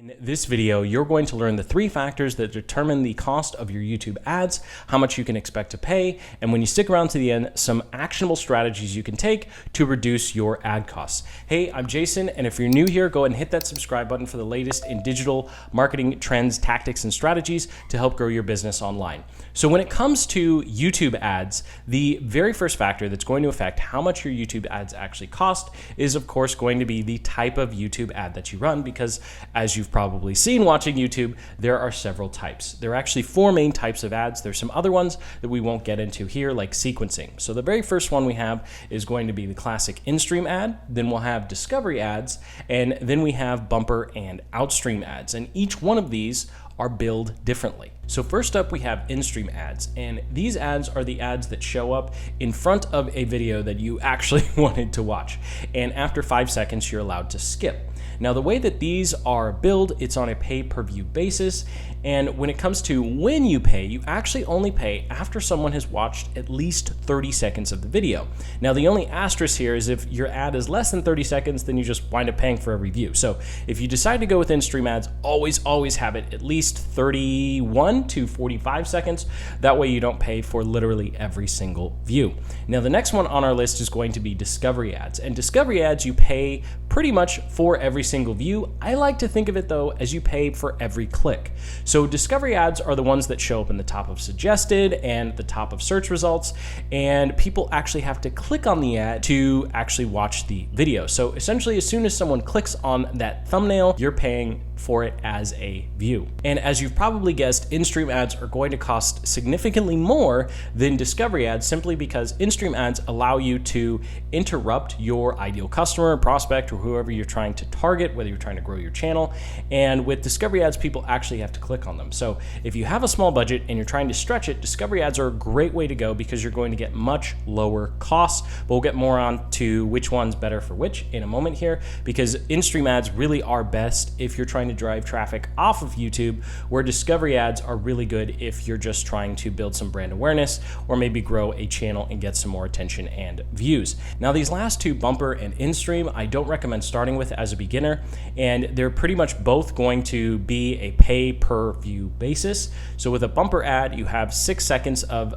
In this video, you're going to learn the 3 factors that determine the cost of your YouTube ads, how much you can expect to pay, and when you stick around to the end, some actionable strategies you can take to reduce your ad costs. Hey, I'm Jason, and if you're new here, go ahead and hit that subscribe button for the latest in digital marketing trends, tactics, and strategies to help grow your business online. So when it comes to YouTube ads, the very first factor that's going to affect how much your YouTube ads actually cost is, of course, going to be the type of YouTube ad that you run, because as you've probably seen watching YouTube, there are several types. There are actually 4 main types of ads. There's some other ones that we won't get into here, like sequencing. So the very first one we have is going to be the classic in-stream ad. Then we'll have discovery ads, and then we have bumper and outstream ads. And each one of these are billed differently. So first up, we have in-stream ads, and these ads are the ads that show up in front of a video that you actually wanted to watch. And after 5 seconds, you're allowed to skip. Now, the way that these are billed, it's on a pay-per-view basis. And when it comes to when you pay, you actually only pay after someone has watched at least 30 seconds of the video. Now, the only asterisk here is if your ad is less than 30 seconds, then you just wind up paying for every view. So if you decide to go with in-stream ads, always have it at least 31 to 45 seconds. That way you don't pay for literally every single view. Now, the next one on our list is going to be discovery ads. And discovery ads, you pay pretty much for every single view. I like to think of it, though, as you pay for every click. So discovery ads are the ones that show up in the top of suggested and the top of search results, and people actually have to click on the ad to actually watch the video. So essentially, as soon as someone clicks on that thumbnail, you're paying for it as a view. And as you've probably guessed, in-stream ads are going to cost significantly more than discovery ads, simply because in-stream ads allow you to interrupt your ideal customer, prospect, or whoever you're trying to target, whether you're trying to grow your channel. And with discovery ads, people actually have to click on them. So if you have a small budget and you're trying to stretch it, discovery ads are a great way to go because you're going to get much lower costs. But we'll get more on to which one's better for which in a moment here, because in-stream ads really are best if you're trying to drive traffic off of YouTube, where discovery ads are really good if you're just trying to build some brand awareness or maybe grow a channel and get some more attention and views. Now, these last 2, bumper and in-stream, I don't recommend starting with as a beginner, and they're pretty much both going to be a pay-per-view basis. So with a bumper ad, you have 6 seconds of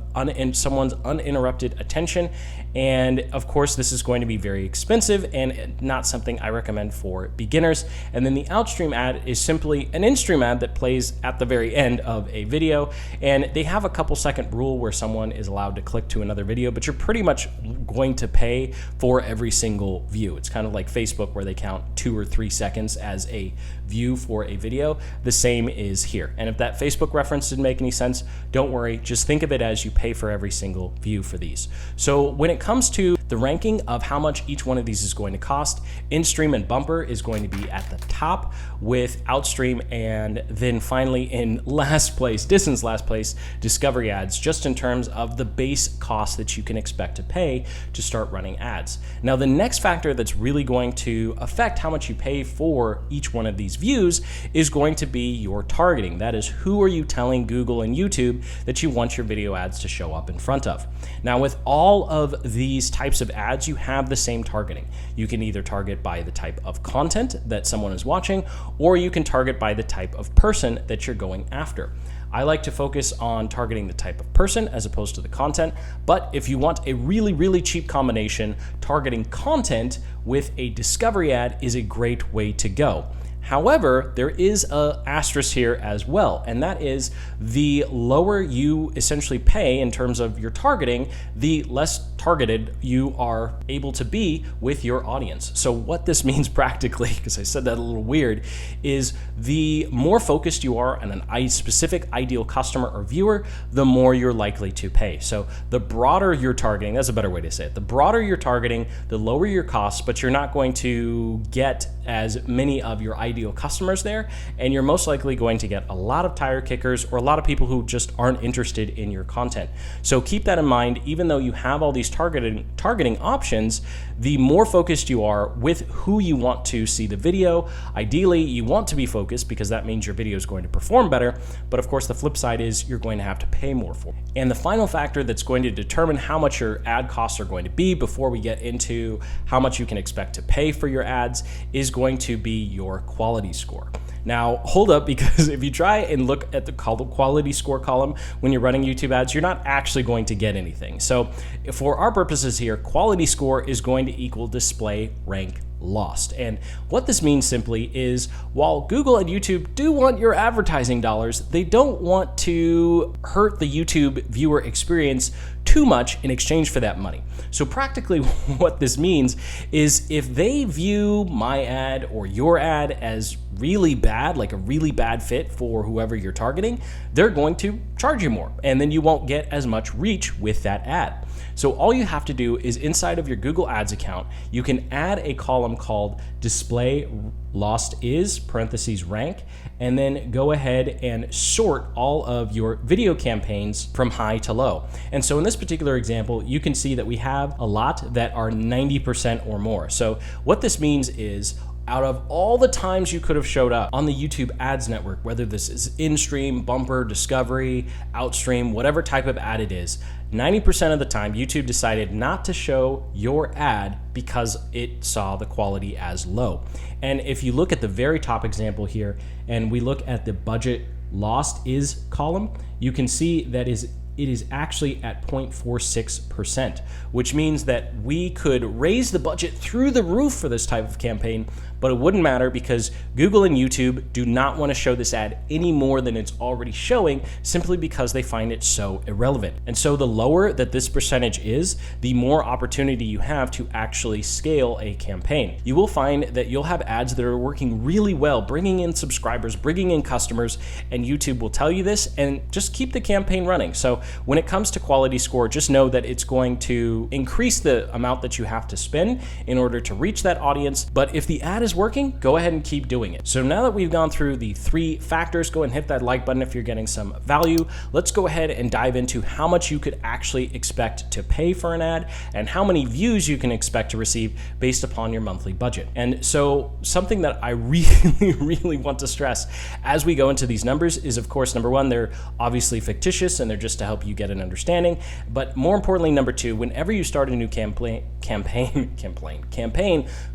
someone's uninterrupted attention, and of course, this is going to be very expensive and not something I recommend for beginners. And then the outstream ad is simply an in-stream ad that plays at the very end of a video, and they have a couple second rule where someone is allowed to click to another video, but you're pretty much going to pay for every single view. It's kind of like Facebook, where they count 2 or 3 seconds as a view for a video. The same is here. And if that Facebook reference didn't make any sense, don't worry, just think of it as you pay for every single view for these. So when it comes to the ranking of how much each one of these is going to cost, in-stream and bumper is going to be at the top, with outstream, and then finally in last place, distance last place, discovery ads, just in terms of the base cost that you can expect to pay to start running ads. Now, the next factor that's really going to affect how much you pay for each one of these views is going to be your targeting. That is, who are you telling Google and YouTube that you want your video ads to show up in front of? Now, with all of these types of ads, you have the same targeting. You can either target by the type of content that someone is watching, or you can target by the type of person that you're going after. I like to focus on targeting the type of person as opposed to the content, but if you want a really cheap combination, targeting content with a discovery ad is a great way to go. However, there is an asterisk here as well, and that is the lower you essentially pay in terms of your targeting, the less targeted you are able to be with your audience. So what this means practically, because I said that a little weird, is the more focused you are on a specific ideal customer or viewer, the more you're likely to pay. So the broader you're targeting, that's a better way to say it, the broader you're targeting, the lower your costs, but you're not going to get as many of your ideal customers there, and you're most likely going to get a lot of tire kickers or a lot of people who just aren't interested in your content. So keep that in mind. Even though you have all these targeting options, the more focused you are with who you want to see the video, ideally you want to be focused because that means your video is going to perform better. But of course, the flip side is you're going to have to pay more for it. And the final factor that's going to determine how much your ad costs are going to be before we get into how much you can expect to pay for your ads is going to be your quality score. Now, hold up, because if you try and look at the quality score column when you're running YouTube ads, you're not actually going to get anything. So for our purposes here, quality score is going to equal display rank lost. And what this means simply is, while Google and YouTube do want your advertising dollars, they don't want to hurt the YouTube viewer experience too much in exchange for that money. So practically what this means is, if they view my ad or your ad as really bad, like a really bad fit for whoever you're targeting, they're going to charge you more, and then you won't get as much reach with that ad. So all you have to do is, inside of your Google Ads account, you can add a column called display lost is (rank), and then go ahead and sort all of your video campaigns from high to low. And so in this particular example, you can see that we have a lot that are 90% or more. So what this means is, out of all the times you could have showed up on the YouTube ads network, whether this is in-stream, bumper, discovery, outstream, whatever type of ad it is, 90% of the time YouTube decided not to show your ad because it saw the quality as low. And if you look at the very top example here, and we look at the budget lost is column, you can see that it is actually at 0.46%, which means that we could raise the budget through the roof for this type of campaign, but it wouldn't matter, because Google and YouTube do not want to show this ad any more than it's already showing, simply because they find it so irrelevant. And so the lower that this percentage is, the more opportunity you have to actually scale a campaign. You will find that you'll have ads that are working really well, bringing in subscribers, bringing in customers, and YouTube will tell you this, and just keep the campaign running. So when it comes to quality score, just know that it's going to increase the amount that you have to spend in order to reach that audience. But if the ad is working, go ahead and keep doing it. So now that we've gone through the 3 factors, go and hit that like button if you're getting some value. Let's go ahead and dive into how much you could actually expect to pay for an ad, and how many views you can expect to receive based upon your monthly budget. And so something that I really want to stress as we go into these numbers is, of course, number 1, they're obviously fictitious and they're just to help you get an understanding. But more importantly, number 2, whenever you start a new campaign,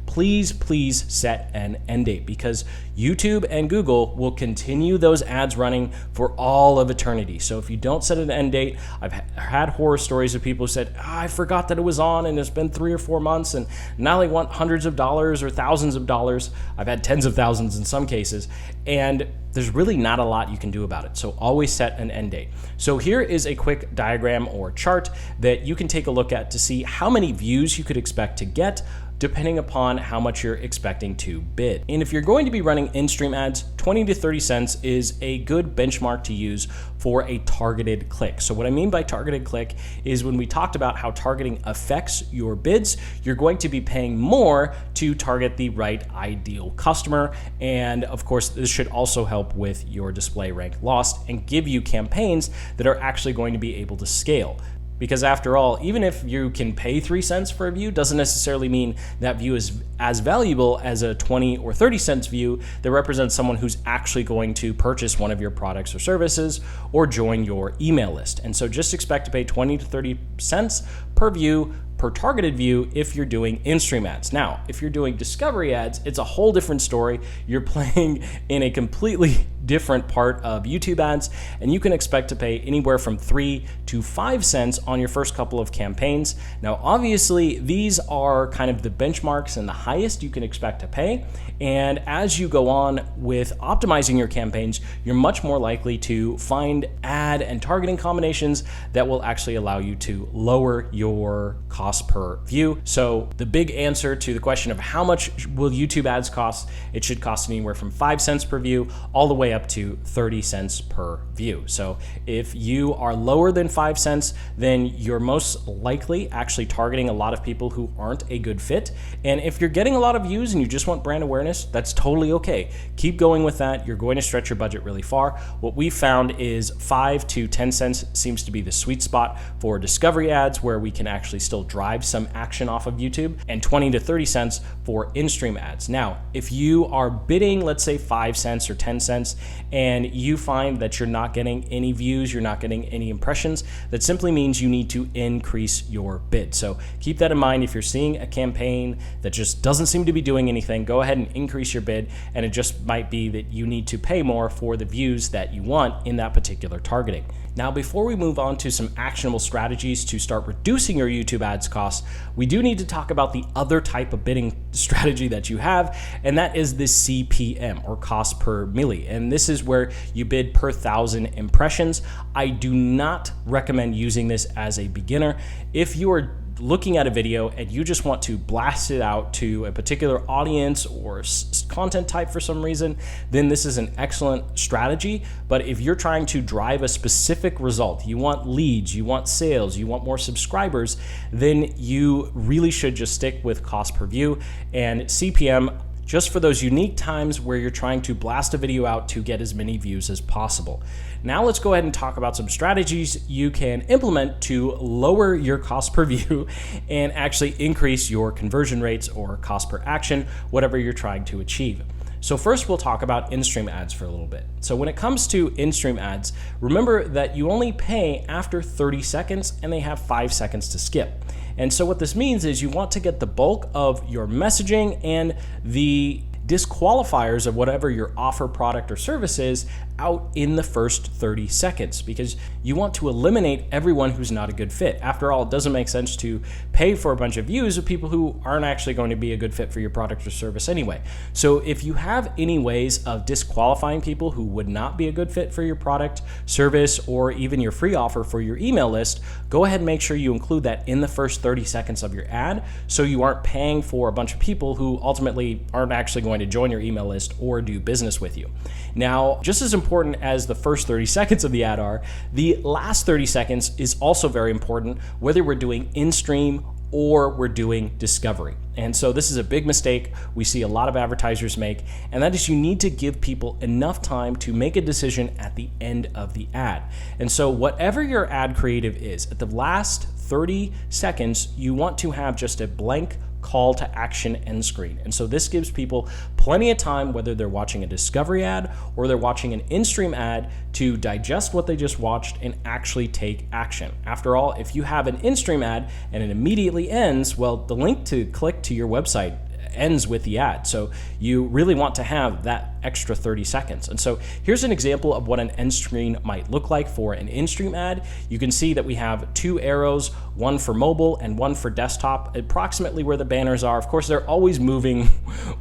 please set an end date, because YouTube and Google will continue those ads running for all of eternity. So if you don't set an end date, I've had horror stories of people who said, I forgot that it was on and it's been 3 or 4 months, and now they want hundreds of dollars or thousands of dollars. I've had tens of thousands in some cases, and there's really not a lot you can do about it. So always set an end date. So here is a quick diagram or chart that you can take a look at to see how many views you could expect to get depending upon how much you're expecting to bid. And if you're going to be running in-stream ads, 20 to 30 cents is a good benchmark to use for a targeted click. So what I mean by targeted click is, when we talked about how targeting affects your bids, you're going to be paying more to target the right ideal customer. And of course, this should also help with your display rank lost and give you campaigns that are actually going to be able to scale. Because after all, even if you can pay 3 cents for a view, doesn't necessarily mean that view is as valuable as a 20 or 30 cents view that represents someone who's actually going to purchase one of your products or services or join your email list. And so just expect to pay 20 to 30 cents per view, per targeted view, if you're doing in-stream ads. Now, if you're doing discovery ads, it's a whole different story. You're playing in a completely different part of YouTube ads, and you can expect to pay anywhere from 3 to 5 cents on your first couple of campaigns. Now, obviously, these are kind of the benchmarks and the highest you can expect to pay. And as you go on with optimizing your campaigns, you're much more likely to find ad and targeting combinations that will actually allow you to lower your cost per view. So the big answer to the question of how much will YouTube ads cost, it should cost anywhere from 5 cents per view all the way up to 30 cents per view. So if you are lower than 5 cents, then you're most likely actually targeting a lot of people who aren't a good fit. And if you're getting a lot of views and you just want brand awareness, that's totally okay. Keep going with that. You're going to stretch your budget really far. What we found is 5 to 10 cents seems to be the sweet spot for discovery ads, where we can actually still drive some action off of YouTube, and 20 to 30 cents for in-stream ads. Now, if you are bidding, let's say 5 cents or 10 cents, and you find that you're not getting any views, you're not getting any impressions, that simply means you need to increase your bid. So keep that in mind. If you're seeing a campaign that just doesn't seem to be doing anything, go ahead and increase your bid, and it just might be that you need to pay more for the views that you want in that particular targeting. Now, before we move on to some actionable strategies to start reducing your YouTube ads costs, we do need to talk about the other type of bidding strategy that you have, and that is the CPM, or cost per milli. And this is where you bid per 1,000 impressions. I do not recommend using this as a beginner. If you are looking at a video and you just want to blast it out to a particular audience or content type for some reason, then this is an excellent strategy. But if you're trying to drive a specific result, you want leads, you want sales, you want more subscribers, then you really should just stick with cost per view and CPM, just for those unique times where you're trying to blast a video out to get as many views as possible. Now let's go ahead and talk about some strategies you can implement to lower your cost per view and actually increase your conversion rates or cost per action, whatever you're trying to achieve. So first we'll talk about in-stream ads for a little bit. So when it comes to in-stream ads, remember that you only pay after 30 seconds and they have 5 seconds to skip. And so what this means is you want to get the bulk of your messaging and the disqualifiers of whatever your offer, product, or service is out in the first 30 seconds, because you want to eliminate everyone who's not a good fit. After all, it doesn't make sense to pay for a bunch of views of people who aren't actually going to be a good fit for your product or service anyway. So if you have any ways of disqualifying people who would not be a good fit for your product, service, or even your free offer for your email list, go ahead and make sure you include that in the first 30 seconds of your ad, so you aren't paying for a bunch of people who ultimately aren't actually going to join your email list or do business with you. Now, just as important as the first 30 seconds of the ad are, the last 30 seconds is also very important, whether we're doing in-stream or we're doing discovery. And so this is a big mistake we see a lot of advertisers make, and that is you need to give people enough time to make a decision at the end of the ad. And so whatever your ad creative is, at the last 30 seconds, you want to have just a blank call to action end screen. And so this gives people plenty of time, whether they're watching a discovery ad or they're watching an in-stream ad, to digest what they just watched and actually take action. After all, if you have an in-stream ad and it immediately ends, well, the link to click to your website ends with the ad. So you really want to have that extra 30 seconds. And so here's an example of what an end screen might look like for an in-stream ad. You can see that we have 2 arrows, one for mobile and one for desktop, approximately where the banners are. Of course, they're always moving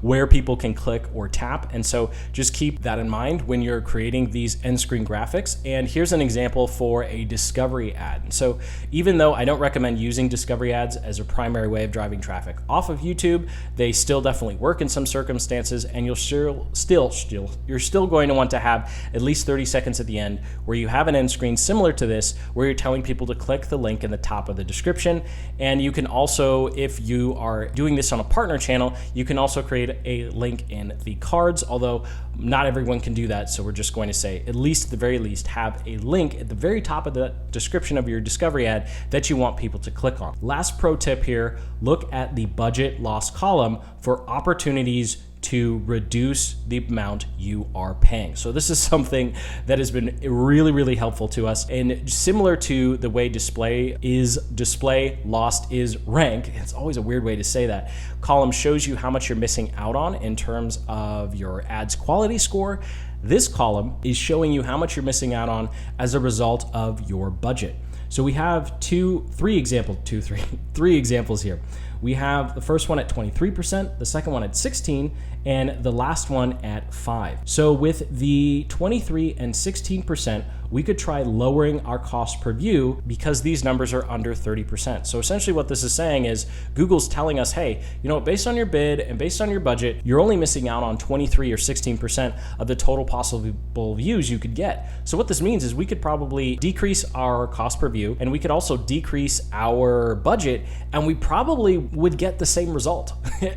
where people can click or tap. And so just keep that in mind when you're creating these end screen graphics. And here's an example for a discovery ad. And so even though I don't recommend using discovery ads as a primary way of driving traffic off of YouTube, they still definitely work in some circumstances, and you're still going to want to have at least 30 seconds at the end where you have an end screen similar to this, where you're telling people to click the link in the top of the description. And you can also, if you are doing this on a partner channel, you can also create a link in the cards, although not everyone can do that. So we're just going to say, at least at the very least, have a link at the very top of the description of your discovery ad that you want people to click on. Last pro tip here, look at the budget loss column for opportunities to reduce the amount you are paying. So this is something that has been really, really helpful to us. And similar to the way display is display, lost is rank, it's always a weird way to say that, column shows you how much you're missing out on in terms of your ad's quality score. This column is showing you how much you're missing out on as a result of your budget. So we have three examples here. We have the first one at 23%, the second one at 16%, and the last one at 5%. So with the 23 and 16%, we could try lowering our cost per view because these numbers are under 30%. So essentially what this is saying is Google's telling us, hey, you know, based on your bid and based on your budget, you're only missing out on 23 or 16% of the total possible views you could get. So what this means is we could probably decrease our cost per view, and we could also decrease our budget, and we probably would get the same result.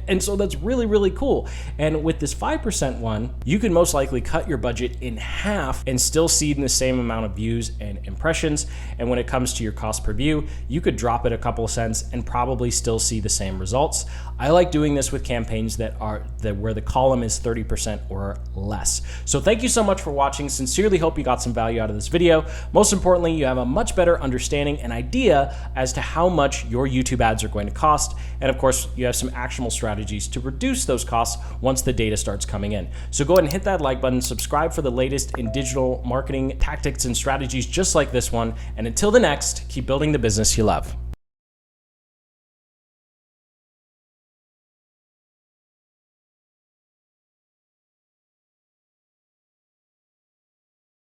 And so that's really, really cool. And with this 5% one, you can most likely cut your budget in half and still see the same maximum amount of views and impressions. And when it comes to your cost per view, you could drop it a couple of cents and probably still see the same results. I like doing this with campaigns where the column is 30% or less. So thank you so much for watching. Sincerely hope you got some value out of this video. Most importantly, you have a much better understanding and idea as to how much your YouTube ads are going to cost. And of course, you have some actionable strategies to reduce those costs once the data starts coming in. So go ahead and hit that like button, subscribe for the latest in digital marketing tactics and strategies just like this one. And until the next, keep building the business you love.